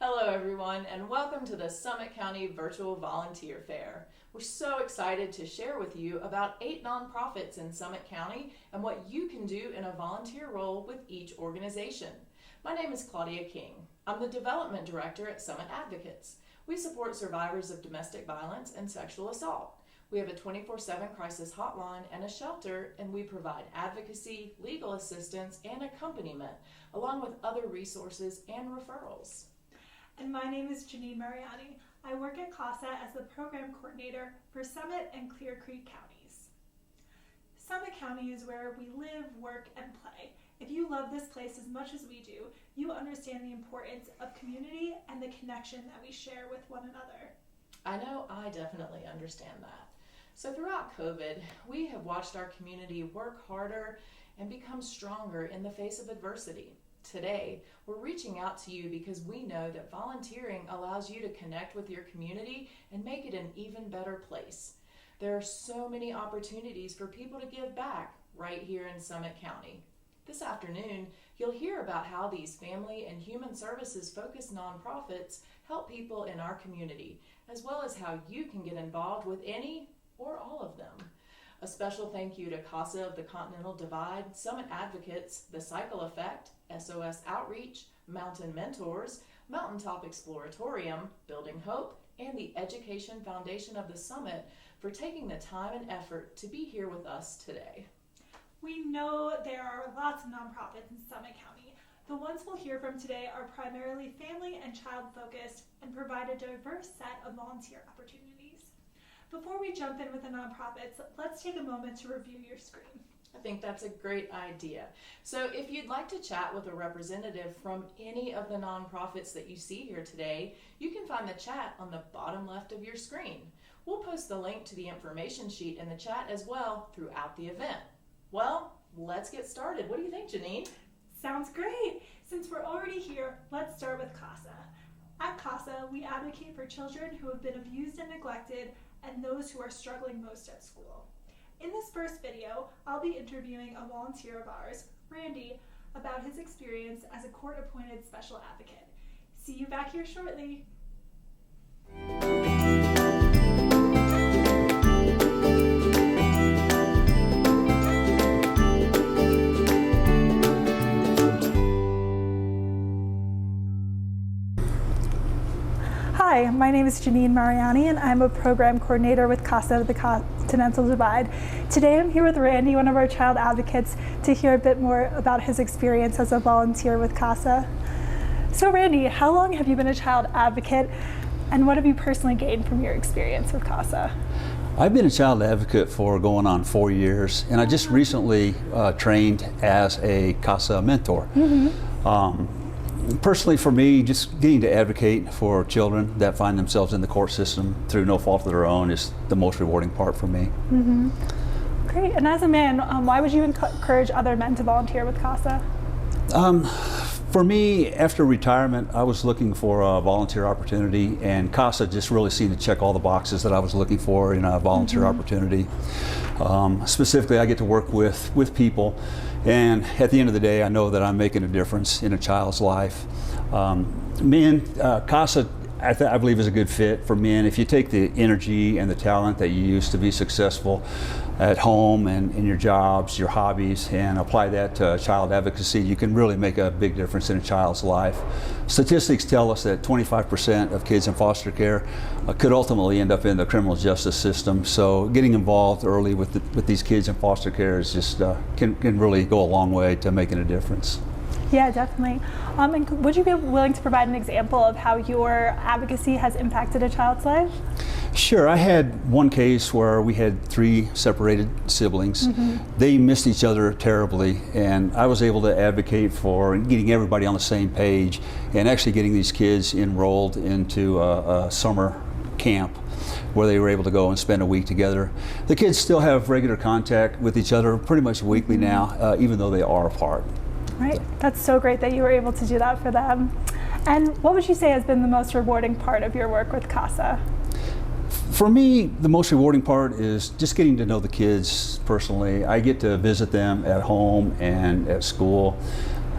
Hello everyone, and welcome to the Summit County Virtual Volunteer Fair. We're so excited to share with you about 8 nonprofits in Summit County and what you can do in a volunteer role with each organization. My name is Claudia King. I'm the Development Director at Summit Advocates. We support survivors of domestic violence and sexual assault. We have a 24/7 crisis hotline and a shelter, and we provide advocacy, legal assistance, and accompaniment, along with other resources and referrals. And my name is Janine Mariani. I work at CASA as the program coordinator for Summit and Clear Creek counties. Summit County is where we live, work, and play. If you love this place as much as we do, you understand the importance of community and the connection that we share with one another. I know I definitely understand that. So throughout COVID, we have watched our community work harder and become stronger in the face of adversity. Today, we're reaching out to you because we know that volunteering allows you to connect with your community and make it an even better place. There are so many opportunities for people to give back right here in Summit County. This afternoon, you'll hear about how these family and human services focused nonprofits help people in our community, as well as how you can get involved with any or all of them. A special thank you to CASA of the Continental Divide, Summit Advocates, The Cycle Effect, SOS Outreach, Mountain Mentors, Mountaintop Exploratorium, Building Hope, and the Education Foundation of the Summit for taking the time and effort to be here with us today. We know there are lots of nonprofits in Summit County. The ones we'll hear from today are primarily family and child focused and provide a diverse set of volunteer opportunities. Before we jump in with the nonprofits, let's take a moment to review your screen. I think that's a great idea. So if you'd like to chat with a representative from any of the nonprofits that you see here today, you can find the chat on the bottom left of your screen. We'll post the link to the information sheet in the chat as well throughout the event. Well, let's get started. What do you think, Janine? Sounds great. Since we're already here, let's start with CASA. At CASA, we advocate for children who have been abused and neglected and those who are struggling most at school. In this first video, I'll be interviewing a volunteer of ours, Randy, about his experience as a court-appointed special advocate. See you back here shortly. Hi, my name is Janine Mariani and I'm a program coordinator with CASA of the Continental Divide. Today I'm here with Randy, one of our child advocates, to hear a bit more about his experience as a volunteer with CASA. So Randy, how long have you been a child advocate and what have you personally gained from your experience with CASA? I've been a child advocate for going on 4 years, and I just recently trained as a CASA mentor. Personally, for me, just getting to advocate for children that find themselves in the court system through no fault of their own is the most rewarding part for me. Great. And as a man, why would you encourage other men to volunteer with CASA? For me, after retirement, I was looking for a volunteer opportunity, and CASA just really seemed to check all the boxes that I was looking for in a volunteer opportunity. Specifically, I get to work with people, and at the end of the day, I know that I'm making a difference in a child's life. CASA, I believe, is a good fit for men. If you take the energy and the talent that you use to be successful at home and in your jobs, your hobbies, and apply that to child advocacy, you can really make a big difference in a child's life. Statistics tell us that 25% of kids in foster care could ultimately end up in the criminal justice system. So getting involved early with these kids in foster care is just can really go a long way to making a difference. Yeah, definitely. And would you be willing to provide an example of how your advocacy has impacted a child's life? Sure. I had one case where we had 3 separated siblings. They missed each other terribly, and I was able to advocate for getting everybody on the same page and actually getting these kids enrolled into a summer camp where they were able to go and spend a week together. The kids still have regular contact with each other pretty much weekly now, even though they are apart. Right. That's so great that you were able to do that for them. And what would you say has been the most rewarding part of your work with CASA? For me, the most rewarding part is just getting to know the kids personally. I get to visit them at home and at school.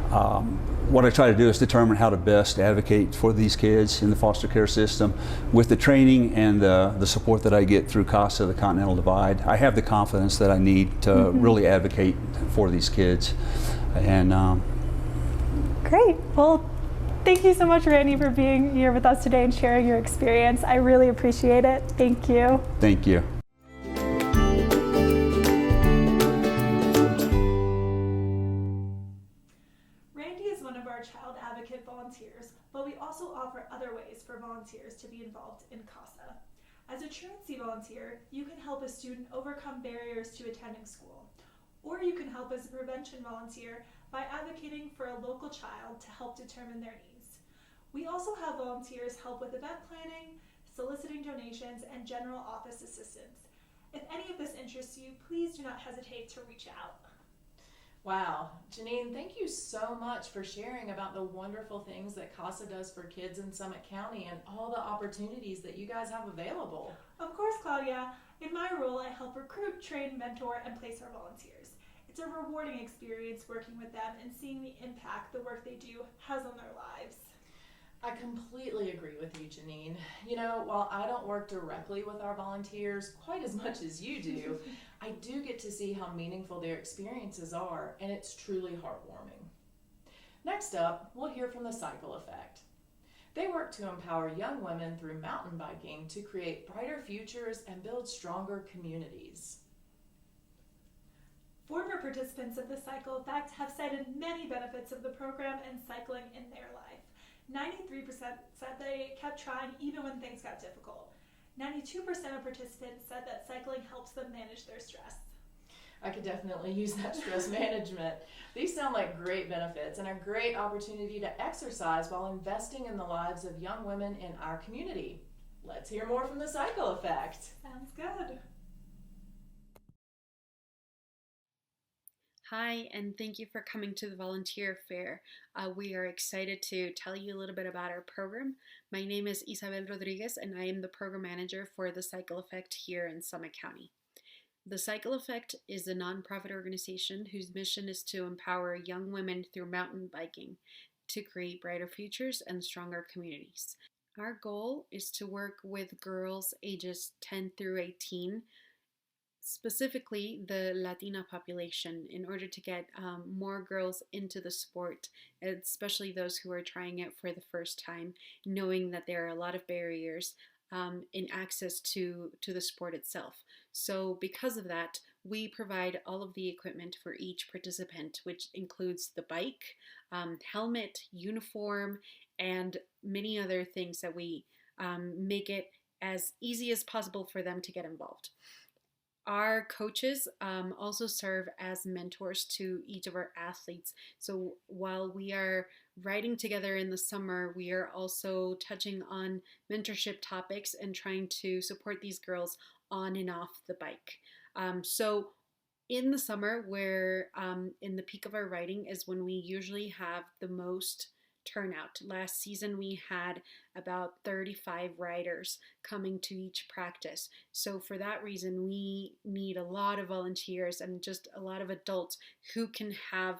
What I try to do is determine how to best advocate for these kids in the foster care system with the training and the support that I get through CASA, the Continental Divide. I have the confidence that I need to really advocate for these kids. And Great. Well, thank you so much, Randy, for being here with us today and sharing your experience. I really appreciate it. Thank you. Thank you. Randy is one of our child advocate volunteers, but we also offer other ways for volunteers to be involved in CASA. As a truancy volunteer, you can help a student overcome barriers to attending school, or you can help as a prevention volunteer by advocating for a local child to help determine their needs. We also have volunteers help with event planning, soliciting donations, and general office assistance. If any of this interests you, please do not hesitate to reach out. Wow, Janine, thank you so much for sharing about the wonderful things that CASA does for kids in Summit County and all the opportunities that you guys have available. Of course, Claudia. In my role, I help recruit, train, mentor, and place our volunteers. It's a rewarding experience working with them and seeing the impact the work they do has on their lives. I completely agree with you, Janine. You know, while I don't work directly with our volunteers quite as much as you do, I do get to see how meaningful their experiences are, and it's truly heartwarming. Next up, we'll hear from the Cycle Effect. They work to empower young women through mountain biking to create brighter futures and build stronger communities. Former participants of the Cycle Effect have cited many benefits of the program and cycling in their life. 93% said they kept trying even when things got difficult. 92% of participants said that cycling helps them manage their stress. I could definitely use that stress management. These sound like great benefits and a great opportunity to exercise while investing in the lives of young women in our community. Let's hear more from the Cycle Effect. Sounds good. Hi, and thank you for coming to the Volunteer Fair. We are excited to tell you a little bit about our program. My name is Isabel Rodriguez, and I am the program manager for the Cycle Effect here in Summit County. The Cycle Effect is a nonprofit organization whose mission is to empower young women through mountain biking to create brighter futures and stronger communities. Our goal is to work with girls ages 10 through 18, specifically the Latina population, in order to get more girls into the sport, especially those who are trying it for the first time, knowing that there are a lot of barriers in access to the sport itself. So because of that, we provide all of the equipment for each participant, which includes the bike, helmet, uniform, and many other things that we make it as easy as possible for them to get involved. Our coaches also serve as mentors to each of our athletes. So while we are riding together in the summer, we are also touching on mentorship topics and trying to support these girls on and off the bike. So in the summer, where in the peak of our riding is when we usually have the most turnout. Last season we had about 35 riders coming to each practice. So for that reason, we need a lot of volunteers and just a lot of adults who can have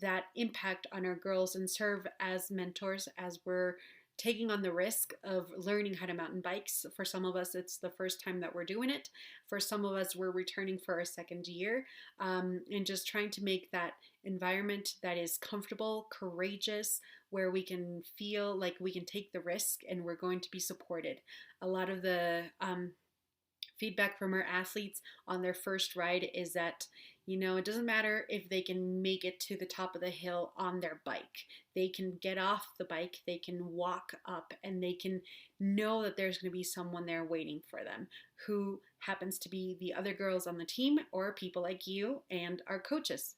that impact on our girls and serve as mentors as we're taking on the risk of learning how to mountain bikes. For some of us, it's the first time that we're doing it. For some of us, we're returning for our second year, and just trying to make that environment that is comfortable, courageous, where we can feel like we can take the risk and we're going to be supported. A lot of the feedback from our athletes on their first ride is that, you know, it doesn't matter if they can make it to the top of the hill on their bike. They can get off the bike, they can walk up, and they can know that there's going to be someone there waiting for them who happens to be the other girls on the team or people like you and our coaches.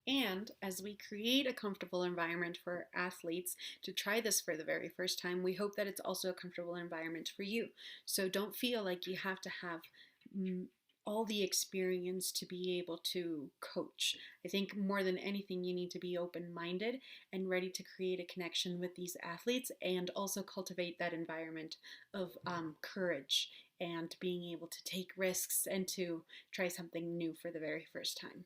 And as we create a comfortable environment for athletes to try this for the very first time, we hope that it's also a comfortable environment for you. So don't feel like you have to have all the experience to be able to coach. I think more than anything, you need to be open-minded and ready to create a connection with these athletes and also cultivate that environment of courage and being able to take risks and to try something new for the very first time.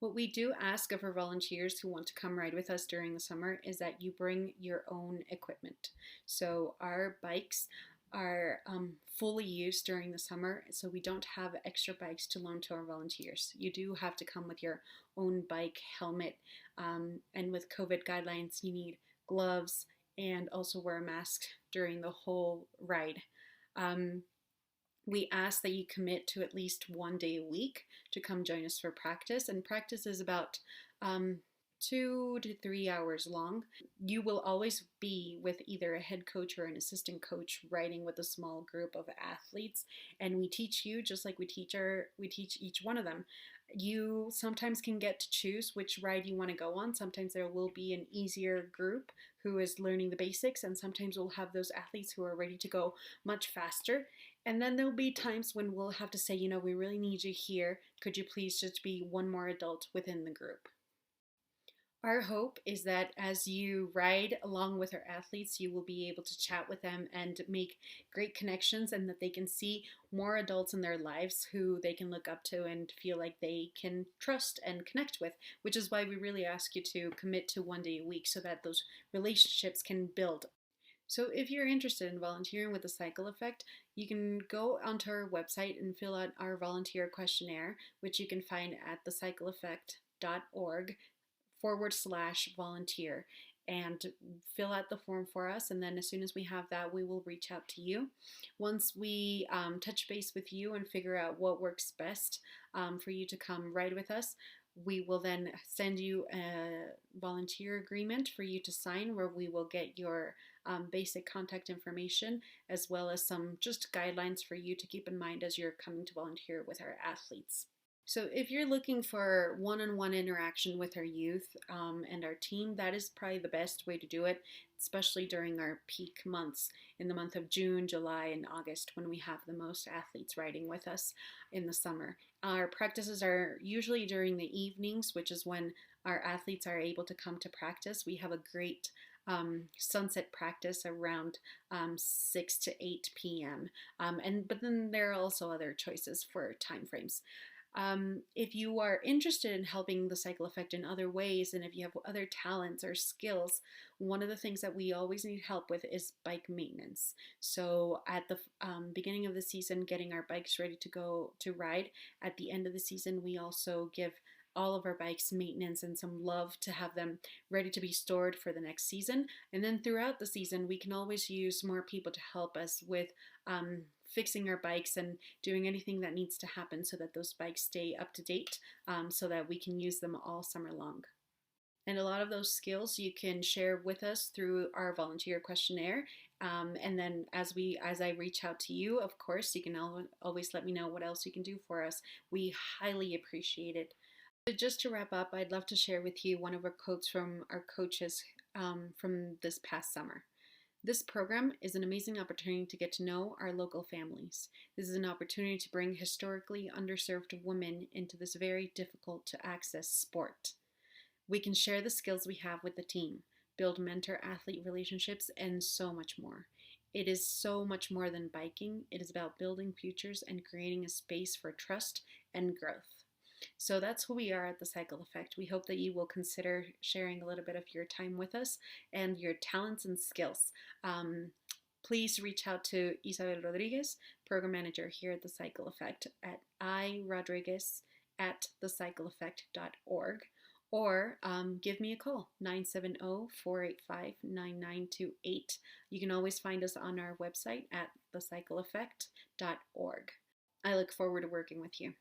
What we do ask of our volunteers who want to come ride with us during the summer is that you bring your own equipment. So our bikes are fully used during the summer, so we don't have extra bikes to loan to our volunteers. You do have to come with your own bike, helmet, and with COVID guidelines, you need gloves and also wear a mask during the whole ride. We ask that you commit to at least 1 day a week to come join us for practice, and practice is about 2 to 3 hours long. You will always be with either a head coach or an assistant coach riding with a small group of athletes, and we teach you just like we teach each one of them. You sometimes can get to choose which ride you want to go on. Sometimes there will be an easier group who is learning the basics, and sometimes we'll have those athletes who are ready to go much faster. And then there'll be times when we'll have to say, we really need you here. Could you please just be one more adult within the group? Our hope is that as you ride along with our athletes, you will be able to chat with them and make great connections, and that they can see more adults in their lives who they can look up to and feel like they can trust and connect with, which is why we really ask you to commit to 1 day a week so that those relationships can build. So if you're interested in volunteering with the Cycle Effect, you can go onto our website and fill out our volunteer questionnaire, which you can find at thecycleeffect.org/volunteer, and fill out the form for us. And then as soon as we have that, we will reach out to you. Once we touch base with you and figure out what works best for you to come ride with us, we will then send you a volunteer agreement for you to sign, where we will get your basic contact information, as well as some just guidelines for you to keep in mind as you're coming to volunteer with our athletes. So if you're looking for one-on-one interaction with our youth and our team, that is probably the best way to do it, especially during our peak months in the month of June, July, and August, when we have the most athletes riding with us in the summer. Our practices are usually during the evenings, which is when our athletes are able to come to practice. We have a great sunset practice around 6 to 8 p.m. But then there are also other choices for time frames. If you are interested in helping the Cycle Effect in other ways, and if you have other talents or skills, one of the things that we always need help with is bike maintenance. So at the beginning of the season, getting our bikes ready to go to ride. At the end of the season, we also give all of our bikes maintenance and some love to have them ready to be stored for the next season. And then throughout the season, we can always use more people to help us with fixing our bikes and doing anything that needs to happen so that those bikes stay up to date, so that we can use them all summer long. And a lot of those skills you can share with us through our volunteer questionnaire. And then as I reach out to you, of course, you can always let me know what else you can do for us. We highly appreciate it. Just to wrap up, I'd love to share with you one of our quotes from our coaches from this past summer. This program is an amazing opportunity to get to know our local families. This is an opportunity to bring historically underserved women into this very difficult to access sport. We can share the skills we have with the team, build mentor-athlete relationships, and so much more. It is so much more than biking. It is about building futures and creating a space for trust and growth. So that's who we are at the Cycle Effect. We hope that you will consider sharing a little bit of your time with us and your talents and skills. Please reach out to Isabel Rodriguez, Program Manager here at the Cycle Effect, at irodriguez@thecycleeffect.org, or give me a call, 970-485-9928. You can always find us on our website at thecycleeffect.org. I look forward to working with you.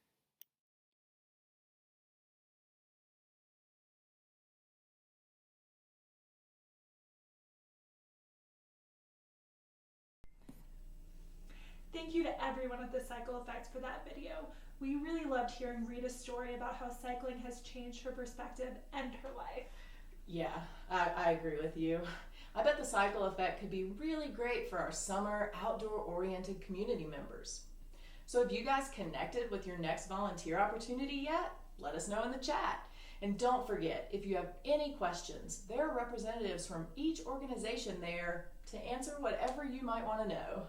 Thank you to everyone at the Cycle Effect for that video. We really loved hearing Rita's story about how cycling has changed her perspective and her life. Yeah, I agree with you. I bet the Cycle Effect could be really great for our summer outdoor-oriented community members. So have you guys connected with your next volunteer opportunity yet? Let us know in the chat. And don't forget, if you have any questions, there are representatives from each organization there to answer whatever you might want to know.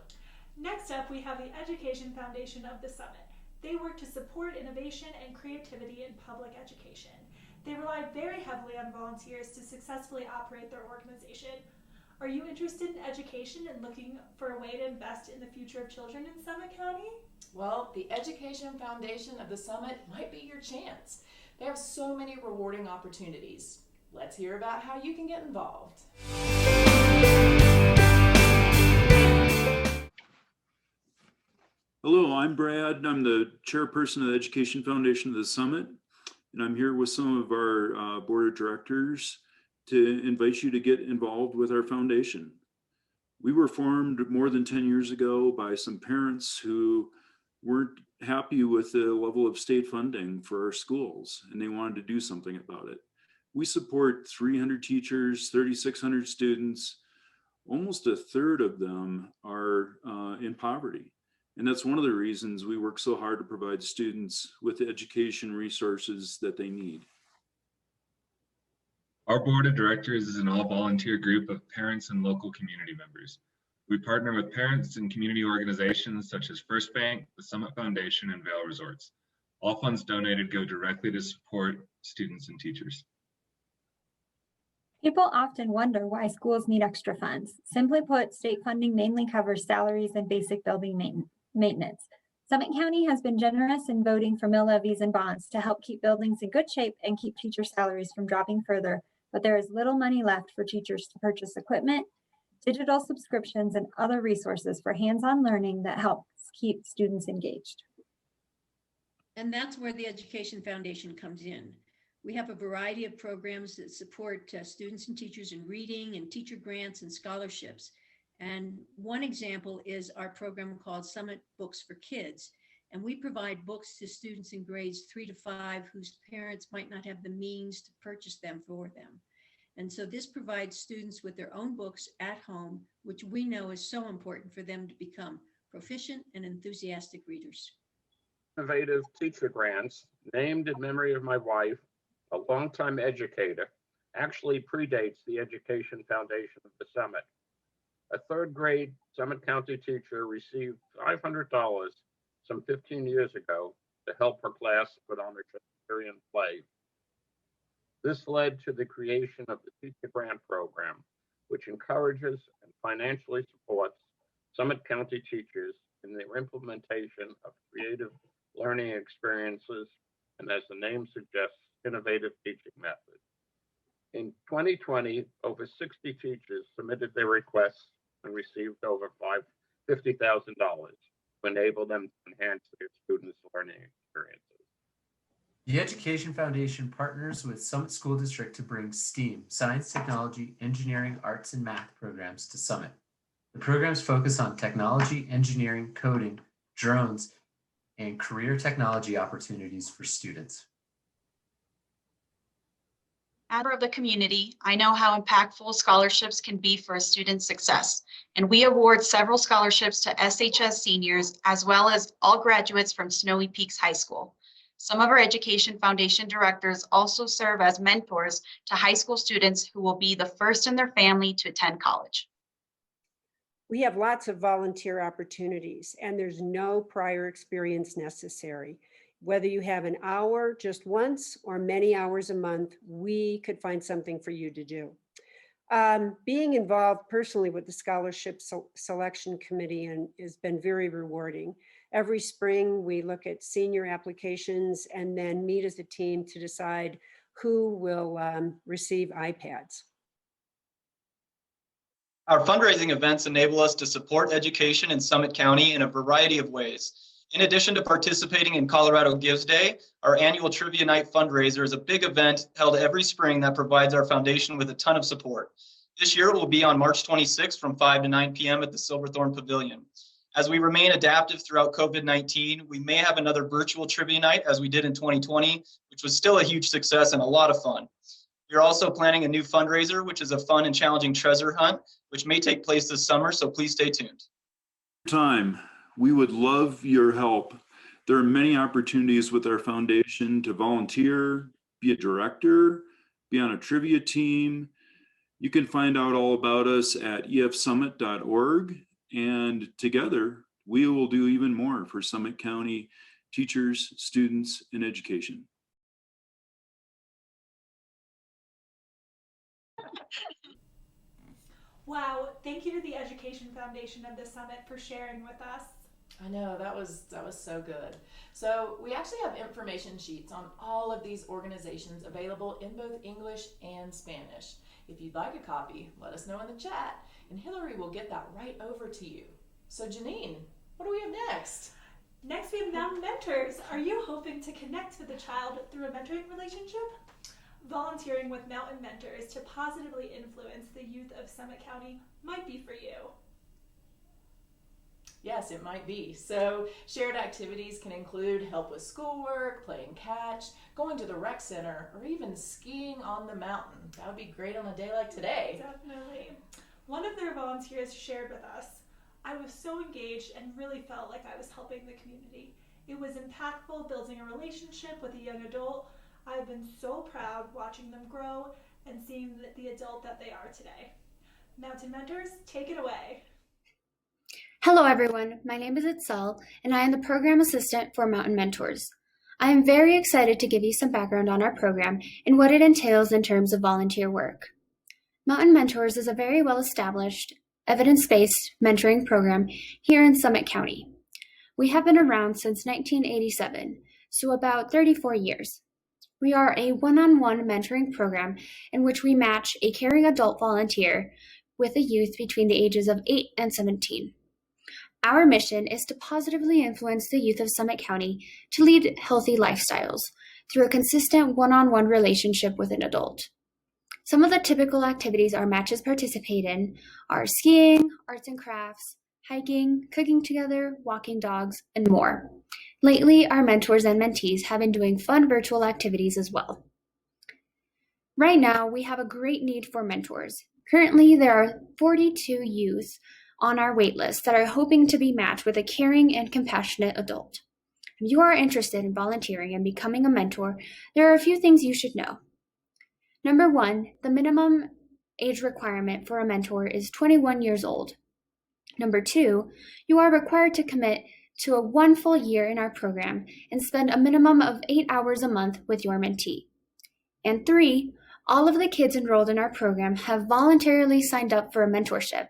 Next up, we have the Education Foundation of the Summit. They work to support innovation and creativity in public education. They rely very heavily on volunteers to successfully operate their organization. Are you interested in education and looking for a way to invest in the future of children in Summit County? Well, the Education Foundation of the Summit might be your chance. They have so many rewarding opportunities. Let's hear about how you can get involved. Hello, I'm Brad. I'm the chairperson of the Education Foundation of the Summit, and I'm here with some of our board of directors to invite you to get involved with our foundation. We were formed more than 10 years ago by some parents who weren't happy with the level of state funding for our schools, and they wanted to do something about it. We support 300 teachers, 3,600 students. Almost a third of them are in poverty. And that's one of the reasons we work so hard to provide students with the education resources that they need. Our board of directors is an all-volunteer group of parents and local community members. We partner with parents and community organizations such as First Bank, the Summit Foundation, and Vail Resorts. All funds donated go directly to support students and teachers. People often wonder why schools need extra funds. Simply put, state funding mainly covers salaries and basic building maintenance. Summit County has been generous in voting for mill levies and bonds to help keep buildings in good shape and keep teacher salaries from dropping further, but there is little money left for teachers to purchase equipment, digital subscriptions, and other resources for hands-on learning that helps keep students engaged. And that's where the Education Foundation comes in. We have a variety of programs that support students and teachers in reading and teacher grants and scholarships. And one example is our program called Summit Books for Kids. And we provide books to students in grades 3 to 5 whose parents might not have the means to purchase them for them. And so this provides students with their own books at home, which we know is so important for them to become proficient and enthusiastic readers. Innovative teacher grants, named in memory of my wife, a longtime educator, actually predates the Education Foundation of the Summit. A third grade Summit County teacher received $500 some 15 years ago to help her class put on a Shakespearean play. This led to the creation of the Teacher Grant Program, which encourages and financially supports Summit County teachers in their implementation of creative learning experiences and, as the name suggests, innovative teaching methods. In 2020, over 60 teachers submitted their requests and received over $50,000 to enable them to enhance their students' learning experiences. The Education Foundation partners with Summit School District to bring STEAM, science, technology, engineering, arts, and math programs to Summit. The programs focus on technology, engineering, coding, drones, and career technology opportunities for students. As a member of the community, I know how impactful scholarships can be for a student's success, and we award several scholarships to SHS seniors as well as all graduates from Snowy Peaks High School. Some of our Education Foundation directors also serve as mentors to high school students who will be the first in their family to attend college. We have lots of volunteer opportunities, and there's no prior experience necessary. Whether you have an hour just once or many hours a month, we could find something for you to do. Being involved personally with the Scholarship Selection Committee has been very rewarding. Every spring, we look at senior applications and then meet as a team to decide who will receive iPads. Our fundraising events enable us to support education in Summit County in a variety of ways. In addition to participating in Colorado Gives Day, our annual Trivia Night fundraiser is a big event held every spring that provides our foundation with a ton of support. This year it will be on March 26th from 5 to 9 p.m. at the Silverthorne Pavilion. As we remain adaptive throughout COVID-19, we may have another virtual trivia night as we did in 2020, which was still a huge success and a lot of fun. We are also planning a new fundraiser, which is a fun and challenging treasure hunt, which may take place this summer, so please stay tuned. We would love your help. There are many opportunities with our foundation to volunteer, be a director, be on a trivia team. You can find out all about us at efsummit.org, and together we will do even more for Summit County teachers, students, and education. Wow, thank you to the Education Foundation of the Summit for sharing with us. I know, that was so good. So we actually have information sheets on all of these organizations available in both English and Spanish. If you'd like a copy, let us know in the chat, and Hillary will get that right over to you. So Janine, what do we have next? Next, we have Mountain Mentors. Are you hoping to connect with a child through a mentoring relationship? Volunteering with Mountain Mentors to positively influence the youth of Summit County might be for you. Yes, it might be. So shared activities can include help with schoolwork, playing catch, going to the rec center, or even skiing on the mountain. That would be great on a day like today. Definitely. One of their volunteers shared with us, "I was so engaged and really felt like I was helping the community. It was impactful building a relationship with a young adult. I've been so proud watching them grow and seeing the adult that they are today." Mountain Mentors, take it away. Hello everyone, my name is Itzel and I am the Program Assistant for Mountain Mentors. I am very excited to give you some background on our program and what it entails in terms of volunteer work. Mountain Mentors is a very well-established, evidence-based mentoring program here in Summit County. We have been around since 1987, so about 34 years. We are a one-on-one mentoring program in which we match a caring adult volunteer with a youth between the ages of 8 and 17. Our mission is to positively influence the youth of Summit County to lead healthy lifestyles through a consistent one-on-one relationship with an adult. Some of the typical activities our matches participate in are skiing, arts and crafts, hiking, cooking together, walking dogs, and more. Lately, our mentors and mentees have been doing fun virtual activities as well. Right now, we have a great need for mentors. Currently, there are 42 youth on our waitlist that are hoping to be matched with a caring and compassionate adult. If you are interested in volunteering and becoming a mentor, there are a few things you should know. Number 1, the minimum age requirement for a mentor is 21 years old. Number 2, you are required to commit to 1 full year in our program and spend a minimum of 8 hours a month with your mentee. And 3, all of the kids enrolled in our program have voluntarily signed up for a mentorship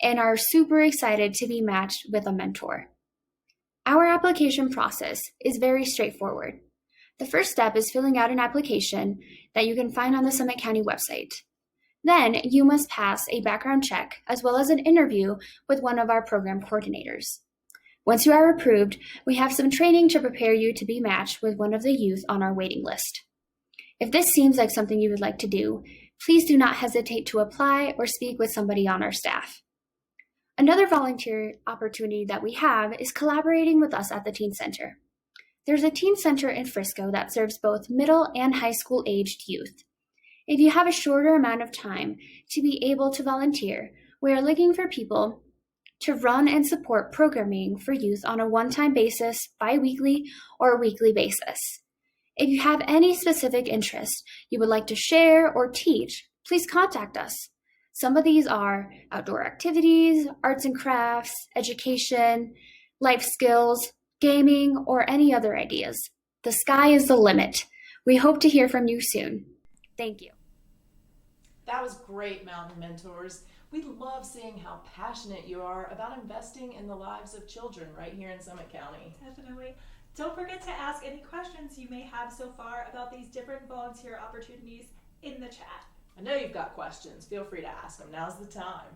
and are super excited to be matched with a mentor. Our application process is very straightforward. The first step is filling out an application that you can find on the Summit County website. Then you must pass a background check as well as an interview with one of our program coordinators. Once you are approved, we have some training to prepare you to be matched with one of the youth on our waiting list. If this seems like something you would like to do, please do not hesitate to apply or speak with somebody on our staff. Another volunteer opportunity that we have is collaborating with us at the Teen Center. There's a Teen Center in Frisco that serves both middle and high school aged youth. If you have a shorter amount of time to be able to volunteer, we are looking for people to run and support programming for youth on a one-time basis, bi-weekly, or weekly basis. If you have any specific interest you would like to share or teach, please contact us. Some of these are outdoor activities, arts and crafts, education, life skills, gaming, or any other ideas. The sky is the limit. We hope to hear from you soon. Thank you. That was great, Mountain Mentors. We love seeing how passionate you are about investing in the lives of children right here in Summit County. Definitely. Don't forget to ask any questions you may have so far about these different volunteer opportunities in the chat. I know you've got questions. Feel free to ask them. Now's the time.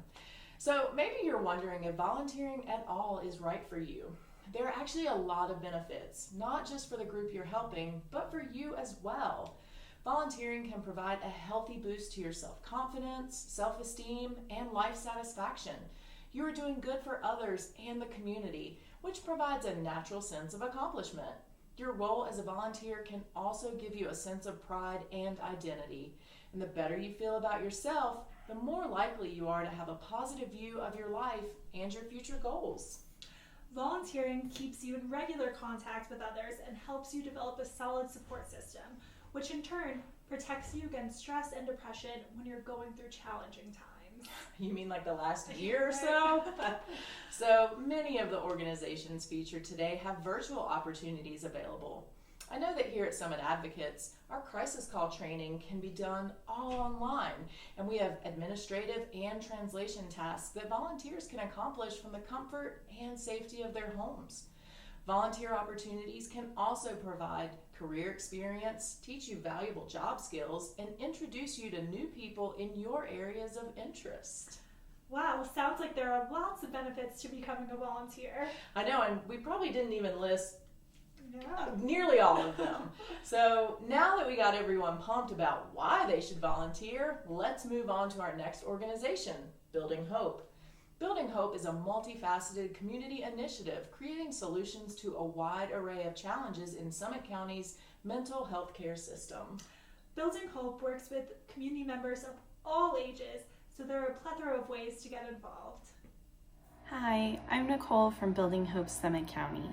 So maybe you're wondering if volunteering at all is right for you. There are actually a lot of benefits, not just for the group you're helping, but for you as well. Volunteering can provide a healthy boost to your self-confidence, self-esteem, and life satisfaction. You are doing good for others and the community, which provides a natural sense of accomplishment. Your role as a volunteer can also give you a sense of pride and identity. And the better you feel about yourself, the more likely you are to have a positive view of your life and your future goals. Volunteering keeps you in regular contact with others and helps you develop a solid support system, which in turn protects you against stress and depression when you're going through challenging times. seems. You mean like the last year or so? So many of the organizations featured today have virtual opportunities available. I know that here at Summit Advocates, our crisis call training can be done all online, and we have administrative and translation tasks that volunteers can accomplish from the comfort and safety of their homes. Volunteer opportunities can also provide career experience, teach you valuable job skills, and introduce you to new people in your areas of interest. Wow, sounds like there are lots of benefits to becoming a volunteer. I know, and we probably didn't even list nearly all of them. So now that we got everyone pumped about why they should volunteer, let's move on to our next organization, Building Hope. Building Hope is a multifaceted community initiative creating solutions to a wide array of challenges in Summit County's mental health care system. Building Hope works with community members of all ages, so there are a plethora of ways to get involved. Hi, I'm Nicole from Building Hope Summit County.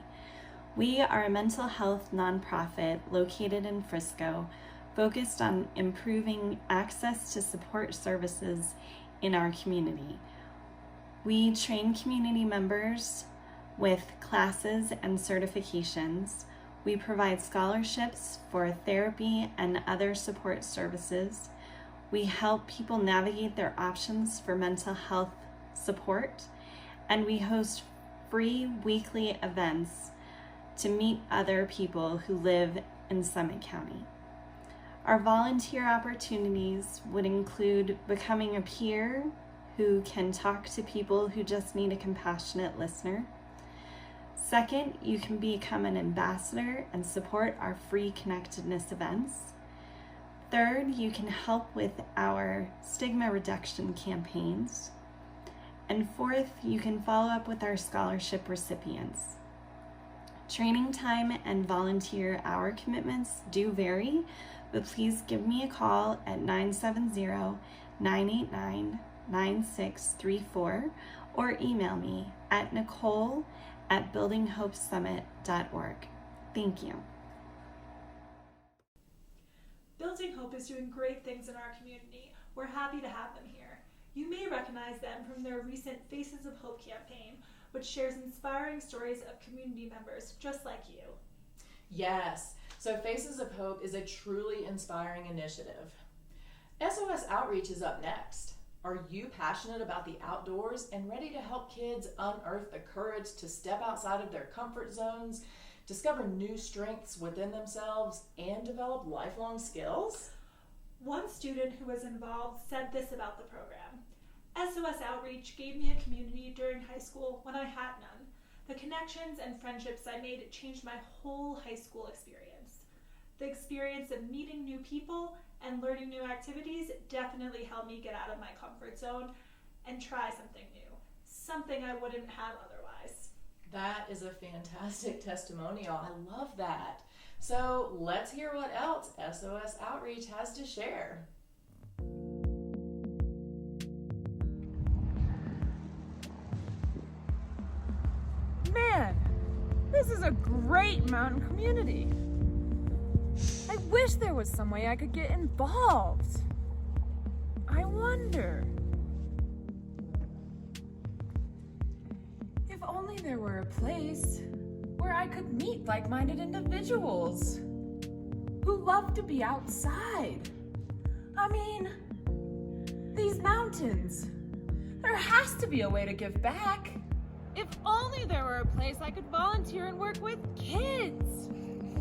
We are a mental health nonprofit located in Frisco, focused on improving access to support services in our community. We train community members with classes and certifications. We provide scholarships for therapy and other support services. We help people navigate their options for mental health support, and we host free weekly events to meet other people who live in Summit County. Our volunteer opportunities would include becoming a peer who can talk to people who just need a compassionate listener. Second, you can become an ambassador and support our free connectedness events. Third, you can help with our stigma reduction campaigns. And fourth, you can follow up with our scholarship recipients. Training time and volunteer hour commitments do vary, but please give me a call at 970-989-9634 or email me at nicole@buildinghopesummit.org. Thank you. Building Hope is doing great things in our community. We're happy to have them here. You may recognize them from their recent Faces of Hope campaign, which shares inspiring stories of community members just like you. Yes, so Faces of Hope is a truly inspiring initiative. SOS Outreach is up next. Are you passionate about the outdoors and ready to help kids unearth the courage to step outside of their comfort zones, discover new strengths within themselves, and develop lifelong skills? One student who was involved said this about the program. SOS Outreach gave me a community during high school when I had none. The connections and friendships I made changed my whole high school experience. The experience of meeting new people and learning new activities definitely helped me get out of my comfort zone and try something new, something I wouldn't have otherwise. That is a fantastic testimonial. I love that. So let's hear what else SOS Outreach has to share. Man, this is a great mountain community. I wish there was some way I could get involved. I wonder. If only there were a place where I could meet like-minded individuals who love to be outside. I mean, these mountains. There has to be a way to give back. If only there were a place I could volunteer and work with kids.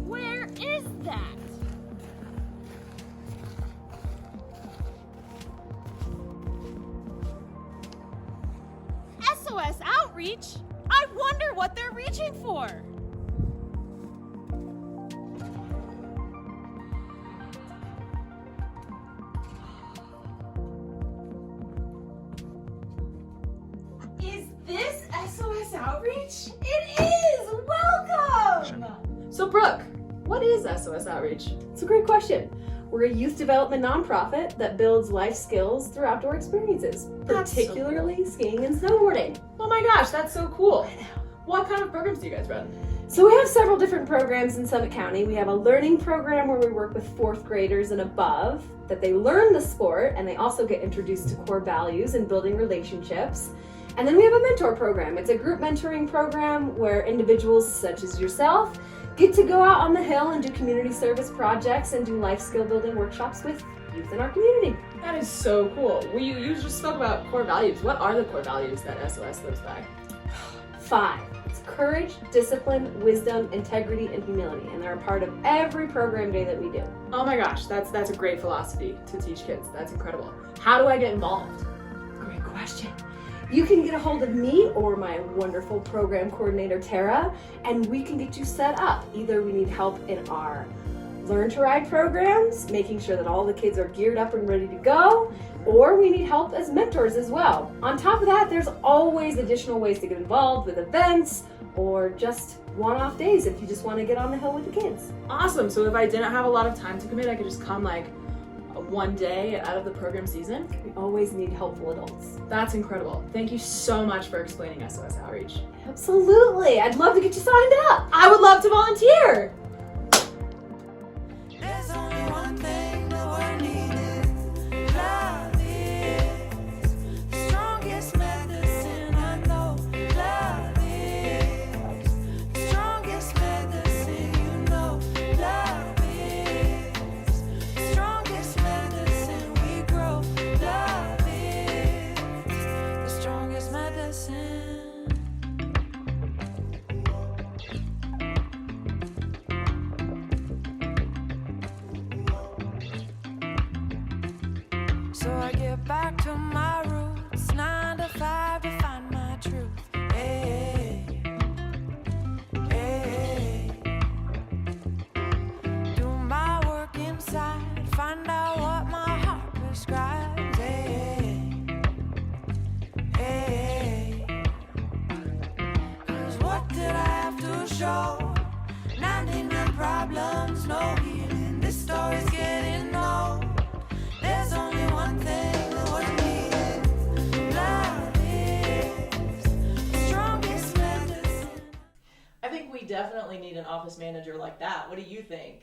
Where is that? SOS Outreach? I wonder what they're reaching for. Is this SOS Outreach? It is! Welcome! So Brooke, what is SOS Outreach? It's a great question. We're a youth development nonprofit that builds life skills through outdoor experiences, particularly skiing and snowboarding. Oh my gosh, that's so cool. What kind of programs do you guys run? So we have several different programs in Summit County. We have a learning program where we work with fourth graders and above, that they learn the sport and they also get introduced to core values and building relationships. And then we have a mentor program. It's a group mentoring program where individuals such as yourself get to go out on the hill and do community service projects and do life skill building workshops with youth in our community. That is so cool. You just spoke about core values. What are the core values that SOS lives by? 5. It's courage, discipline, wisdom, integrity, and humility. And they're a part of every program day that we do. Oh my gosh, that's a great philosophy to teach kids. That's incredible. How do I get involved? Great question. You can get a hold of me or my wonderful program coordinator, Tara, and we can get you set up. Either we need help in our Learn to Ride programs, making sure that all the kids are geared up and ready to go, or we need help as mentors as well. On top of that, there's always additional ways to get involved with events or just one-off days if you just want to get on the hill with the kids. Awesome. So if I didn't have a lot of time to commit, I could just come like one day out of the program season? We always need helpful adults. That's incredible. Thank you so much for explaining SOS Outreach. Absolutely. I'd love to get you signed up. I would love to volunteer. There's only one thing the world needed. Love is the strongest medicine I know. Love is the strongest medicine you know. Love is the strongest medicine we grow. Love is the strongest medicine. So I get back to my roots, 9 to 5 to find my truth. Hey, hey, do my work inside, find out what my heart prescribes. Hey, hey, 'cause what did I have to show? 99 problems, no healing. This story's getting old. There's only one thing the world needs. Love is the strongest medicine. I think we definitely need an office manager like that. What do you think?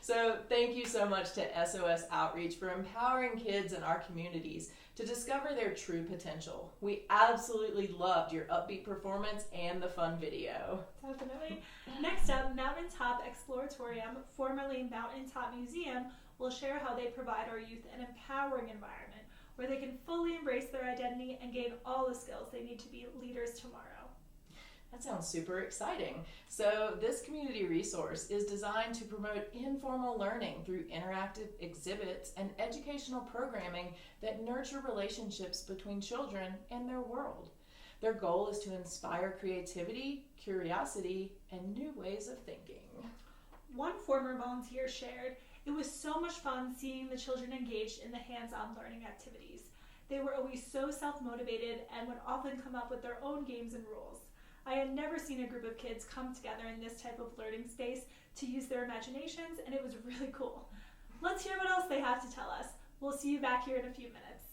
So thank you so much to SOS Outreach for empowering kids in our communities to discover their true potential. We absolutely loved your upbeat performance and the fun video. Definitely. Next up, Mountaintop Exploratorium, formerly Mountaintop Museum, will share how they provide our youth an empowering environment where they can fully embrace their identity and gain all the skills they need to be leaders tomorrow. That sounds super exciting. So this community resource is designed to promote informal learning through interactive exhibits and educational programming that nurture relationships between children and their world. Their goal is to inspire creativity, curiosity, and new ways of thinking. One former volunteer shared, "It was so much fun seeing the children engaged in the hands-on learning activities. They were always so self-motivated and would often come up with their own games and rules. I had never seen a group of kids come together in this type of learning space to use their imaginations, and it was really cool." Let's hear what else they have to tell us. We'll see you back here in a few minutes.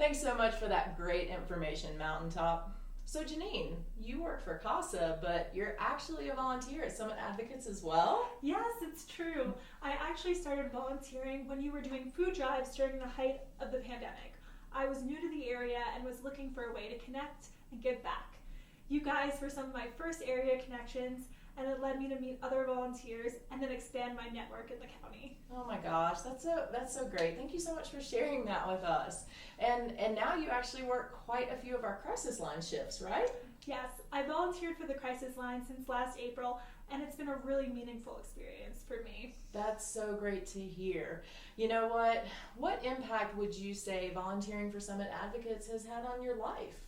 Thanks so much for that great information, Mountaintop. So Janine, you work for CASA, but you're actually a volunteer at Summit Advocates as well? Yes, it's true. I actually started volunteering when you were doing food drives during the height of the pandemic. I was new to the area and was looking for a way to connect and give back. You guys were some of my first area connections, and it led me to meet other volunteers and then expand my network in the county. Oh my gosh, that's so great. Thank you so much for sharing that with us. And now you actually work quite a few of our crisis line shifts, right? Yes, I volunteered for the crisis line since last April, and it's been a really meaningful experience for me. That's so great to hear. You know what? What impact would you say volunteering for Summit Advocates has had on your life?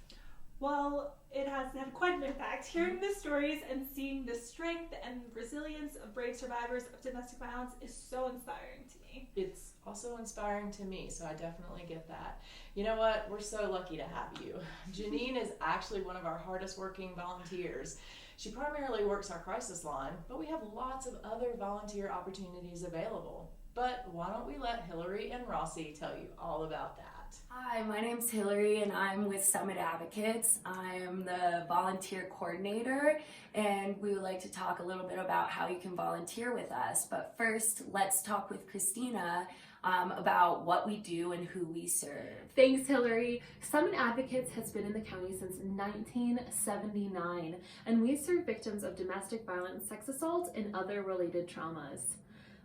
Well, it has had quite an impact. Hearing the stories and seeing the strength and resilience of brave survivors of domestic violence is so inspiring to me. It's also inspiring to me, so I definitely get that. You know what? We're so lucky to have you. Janine is actually one of our hardest working volunteers. She primarily works our crisis line, but we have lots of other volunteer opportunities available. But why don't we let Hillary and Rossi tell you all about that? Hi, my name's Hillary and I'm with Summit Advocates. I am the volunteer coordinator and we would like to talk a little bit about how you can volunteer with us. But first, let's talk with Christina about what we do and who we serve. Thanks, Hillary. Summit Advocates has been in the county since 1979 and we serve victims of domestic violence, sex assault, and other related traumas.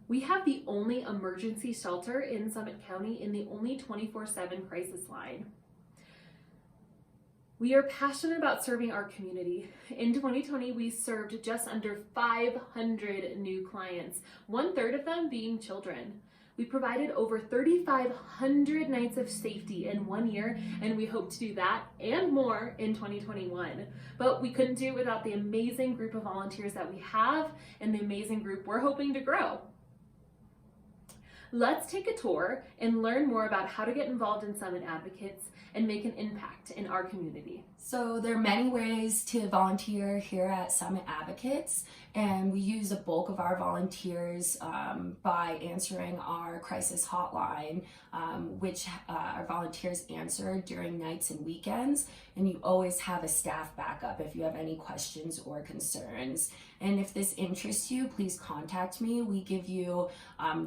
We have the only emergency shelter in Summit County and the only 24/7 crisis line. We are passionate about serving our community. In 2020, we served just under 500 new clients, 1/3 of them being children. We provided over 3,500 nights of safety in 1 year, and we hope to do that and more in 2021. But we couldn't do it without the amazing group of volunteers that we have and the amazing group we're hoping to grow. Let's take a tour and learn more about how to get involved in Summit Advocates and make an impact in our community. So there are many ways to volunteer here at Summit Advocates, and we use a bulk of our volunteers by answering our crisis hotline, which our volunteers answer during nights and weekends, and you always have a staff backup if you have any questions or concerns. And if this interests you, please contact me. We give you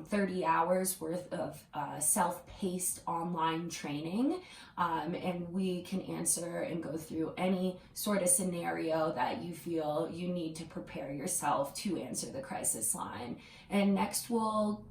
30 hours worth of self-paced online training, and we can answer and go through any sort of scenario that you feel you need to prepare yourself to answer the crisis line. And next we'll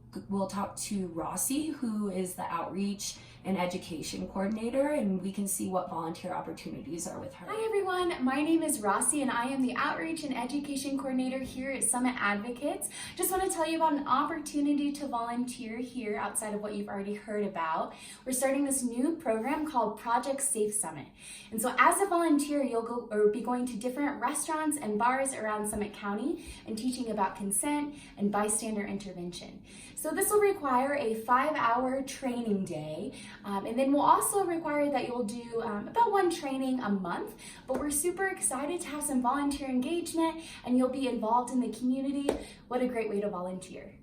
talk to Rossi, who is the outreach and education coordinator, and we can see what volunteer opportunities are with her. Hi everyone, my name is Rossi and I am the outreach and education coordinator here at Summit Advocates. Just want to tell you about an opportunity to volunteer here outside of what you've already heard about. We're starting this new program called Project Safe Summit. And so as a volunteer, you'll be going to different restaurants and bars around Summit County and teaching about consent and bystander intervention. So this will require a 5-hour training day, and then we'll also require that you'll do about 1 training a month, but we're super excited to have some volunteer engagement and you'll be involved in the community. What a great way to volunteer.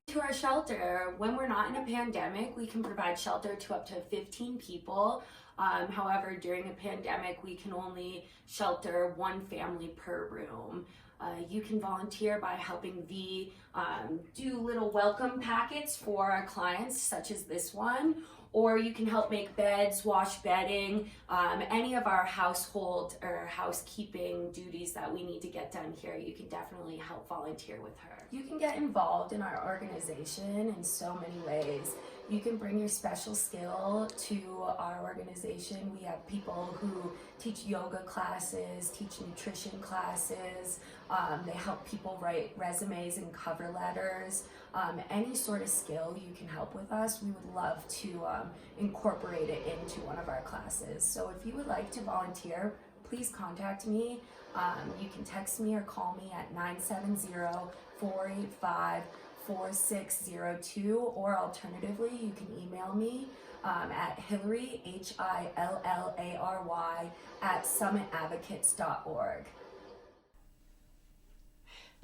To our shelter, when we're not in a pandemic, we can provide shelter to up to 15 people. However, during a pandemic, we can only shelter 1 family per room. You can volunteer by helping V do little welcome packets for our clients, such as this one, or you can help make beds, wash bedding, any of our household or housekeeping duties that we need to get done here. You can definitely help volunteer with her. You can get involved in our organization in so many ways. You can bring your special skill to our organization. We have people who teach yoga classes, teach nutrition classes. They help people write resumes and cover letters. Any sort of skill you can help with us, we would love to incorporate it into one of our classes. So if you would like to volunteer, please contact me. You can text me or call me at 970-485-4602, or alternatively, you can email me at Hillary, HILLARY, @summitadvocates.org.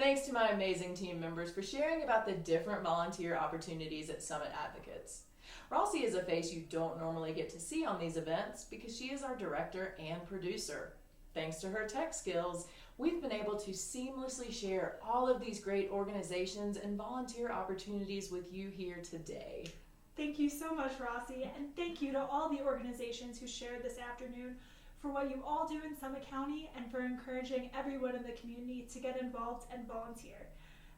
Thanks to my amazing team members for sharing about the different volunteer opportunities at Summit Advocates. Rossi is a face you don't normally get to see on these events because she is our director and producer. Thanks to her tech skills, we've been able to seamlessly share all of these great organizations and volunteer opportunities with you here today. Thank you so much, Rossi, and thank you to all the organizations who shared this afternoon for what you all do in Summit County and for encouraging everyone in the community to get involved and volunteer.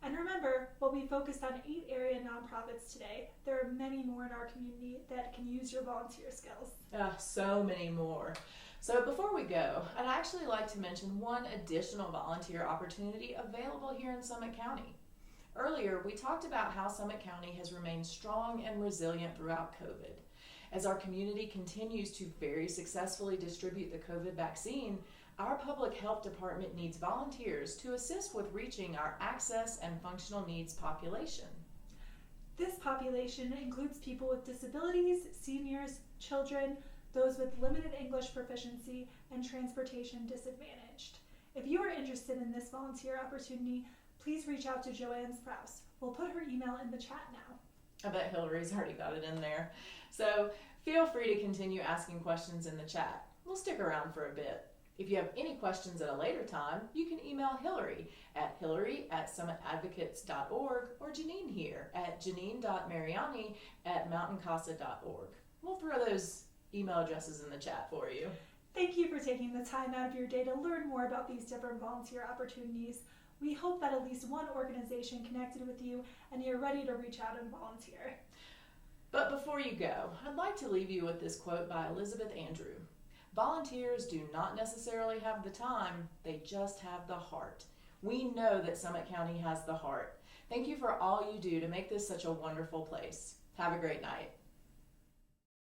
And remember, while we focused on 8 area nonprofits today, there are many more in our community that can use your volunteer skills. So many more. So before we go, I'd actually like to mention one additional volunteer opportunity available here in Summit County. Earlier, we talked about how Summit County has remained strong and resilient throughout COVID. As our community continues to very successfully distribute the COVID vaccine, our public health department needs volunteers to assist with reaching our access and functional needs population. This population includes people with disabilities, seniors, children, those with limited English proficiency, and transportation disadvantaged. If you are interested in this volunteer opportunity, please reach out to Joanne Sprouse. We'll put her email in the chat now. I bet Hillary's already got it in there. So feel free to continue asking questions in the chat. We'll stick around for a bit. If you have any questions at a later time, you can email Hillary at hillary@summitadvocates.org or Janine here at janine.mariani@mountaincasa.org. We'll throw those email addresses in the chat for you. Thank you for taking the time out of your day to learn more about these different volunteer opportunities. We hope that at least one organization connected with you and you're ready to reach out and volunteer. But before you go, I'd like to leave you with this quote by Elizabeth Andrew. Volunteers do not necessarily have the time, they just have the heart. We know that Summit County has the heart. Thank you for all you do to make this such a wonderful place. Have a great night.